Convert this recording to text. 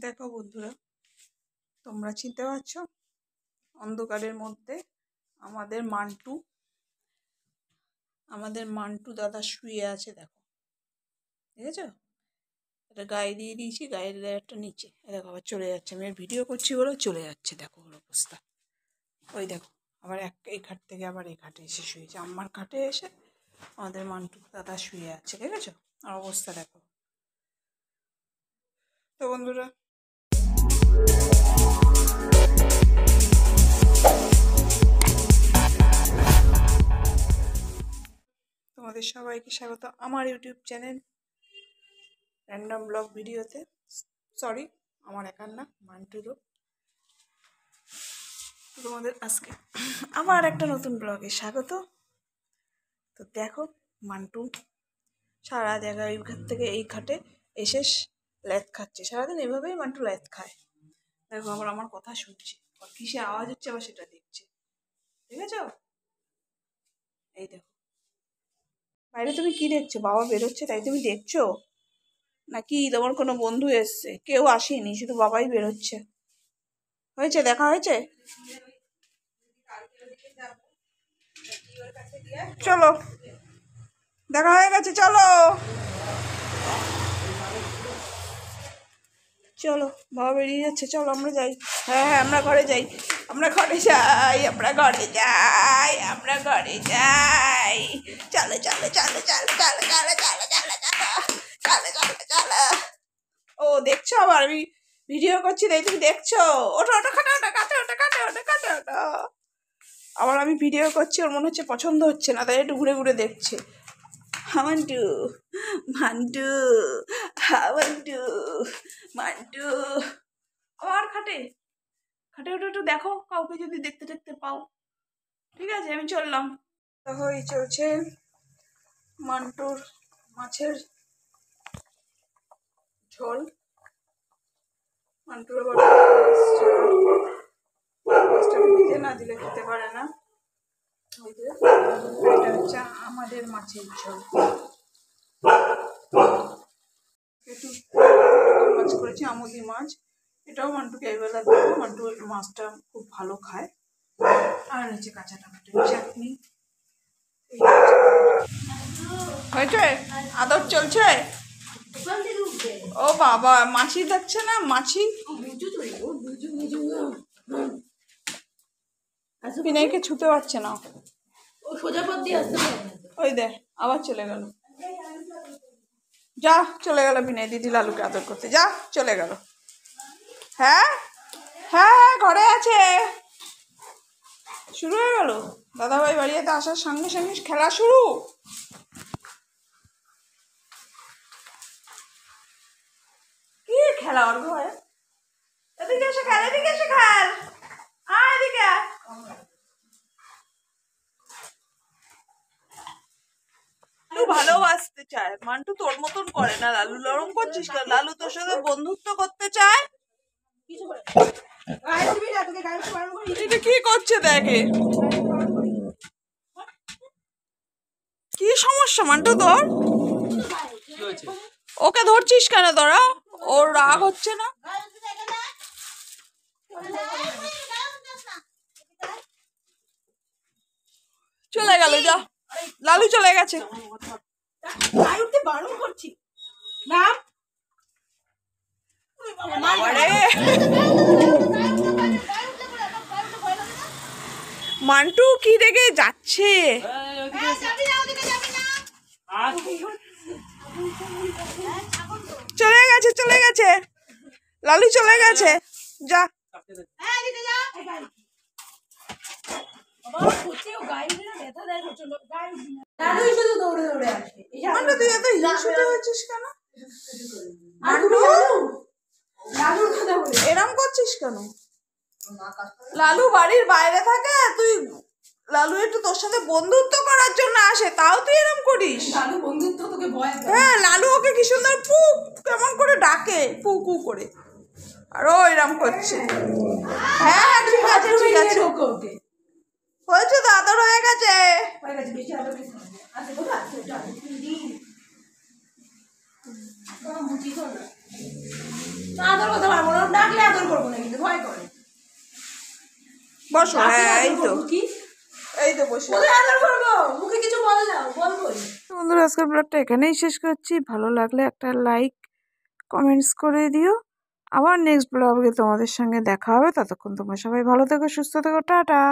দেখো বন্ধুরা, তোমরা চিনতে পারছো অন্ধকারের মধ্যে আমাদের মান্টু দাদা শুয়ে আছে। দেখো, দেখেছো? এটা গায়ে দিয়ে দিয়েছি, গায়ের লেয়ারটা নিচে। দেখো আবার চলে যাচ্ছে, আমি ভিডিও করছি বলে চলে যাচ্ছে। দেখো ওর অবস্থা। ওই দেখো, আবার এই ঘাট থেকে আবার এই ঘাটে এসে শুয়েছে। আমার ঘাটে এসে আমাদের মান্টু দাদা শুয়ে আছে, দেখেছো? আর অবস্থা দেখো। তো বন্ধুরা, তোমাদের সবাইকে স্বাগত আমার ইউটিউব চ্যানেল র্যান্ডম ব্লগ ভিডিওতে। সরি, আমার একার না, মান্টুরও। তোমাদের আজকে আমার একটা নতুন ব্লগে স্বাগত। তো দেখো, মান্টু সারা জায়গায় এই ঘাট থেকে এই ঘাটে এসে ল্যাথ খাচ্ছে। সারাদিন এভাবেই মান্টু ল্যাথ খায়। দেখো আবার আমার কথা শুনছে, কিসে আওয়াজ হচ্ছে আবার সেটা দেখছে। ঠিক আছে? এই দেখো, বাইরে তুমি কি দেখছো? বাবা বেরোচ্ছে তাই তুমি দেখছো নাকি তোমার কোনো বন্ধু এসছে? কেউ আসেনি, শুধু বাবাই বেরোচ্ছে। হয়েছে, দেখা হয়েছে? চলো, দেখা হয়ে গেছে, চলো চলো। বাবা বেরিয়ে যাচ্ছে, চলো আমরা যাই। হ্যাঁ, আমরা ঘরে যাই, আমরা ঘরে যাই, আমরা ঘরে যাই, আমরা ঘরে যাই। চলো চলো চলো চলো চলো চলো চলো চলো চলো চলো চলো চলো। ও দেখছো, আবার আমি ভিডিও করছি তাই তুমি দেখছো? ওঠো ওঠো, খাটো ওঠো, কাটে ওঠো, কাটে ওঠো, কাটে ওঠো। আবার আমি ভিডিও করছি, ওর মনে হচ্ছে পছন্দ হচ্ছে না, তাই একটু ঘুরে ঘুরে দেখছে। Mantoux, Mantoux, Mantoux, Mantoux. আবার খাটে খাটে ওঠে, একটু দেখো কাউকে যদি দেখতে দেখতে পাও। ঠিক আছে, আমি চললাম। দেখো, এই চলছে মান্টুর মাছের ঝোল। মান্টুর আবার মাছটা ভিজে না দিলে খেতে পারে না। ওই যে এটা হচ্ছে আমাদের মাছের ঝোল। একটু মাছ করেছি, আমুদি মাছ। এটাও মান্টুকে এইবেলা দেবো, মান্টু মাছটা খুব ভালো খায়। আর হচ্ছে কাঁচা টমেটো চাটনি। হয়েছে, আদর চলছে। ও বাবা, মাছি দেখছে না? মাছি বিনয়কে ছুতে পারছে না। ওই দে, আবার চলে গেল। যা, চলে গেল বিনয় দিদি লালুকে আদর করতে। যা, চলে গেল। হ্যাঁ হ্যাঁ, ঘরে আছে। শুরু হয়ে গেল দাদাভাই বাড়িতে আসার সঙ্গে সঙ্গে খেলা শুরু। কি খেলা ওর ঘরে? এদিকে এসে খেল, এদিকে এসে খেল। আয় এদিকে। লালু ভালোবাসতে চায়, মান্টু তোর মতন করে না। লালু লরম করছিস কেন? লালু তোর সাথে বন্ধুত্ব করতে চায়। এটা কি করছে দেখে? কি সমস্যা মান্টু তোর? ওকে ধরছিস কেন তোরা? ওর রাগ হচ্ছে না? চলে গেল, যা। লালু চলে গেছে। মান্টু কি রেগে যাচ্ছে? চলে গেছে, চলে গেছে, লালু চলে গেছে, যা। তুই এত হিংসুটে হয়েছিস কেন? এরম করছিস কেন? লালু বাড়ির বাইরে থাকে, তুই লালু একটু তোর সাথে বন্ধুত্ব করার জন্য আসে, তাও তুই এরম করিস? হ্যাঁ, লালু ওকে কি সুন্দর পু কেমন করে ডাকে, পু পু করে, আর ও এরম করছে। হ্যাঁ ঠিক আছে, ঠিক আছে, হয়েছে তো, আদর হয়ে গেছে। আদর কথা পারবো না, ডাকলে আদর করবো না, কিন্তু ভয় করে। বসো। হ্যাঁ এই তো, কি এই তো বসে। আদর করবো, মুখে কিছু বল না, বলবোই। বন্ধুরা আজকের ব্লগটা এখানেই শেষ করছি। ভালো লাগলে একটা লাইক কমেন্টস করে দিও। আবার নেক্সট ব্লগে তোমাদের সঙ্গে দেখা হবে। ততক্ষণ তোমরা সবাই ভালো থেকো, সুস্থ থেকো, টাটা।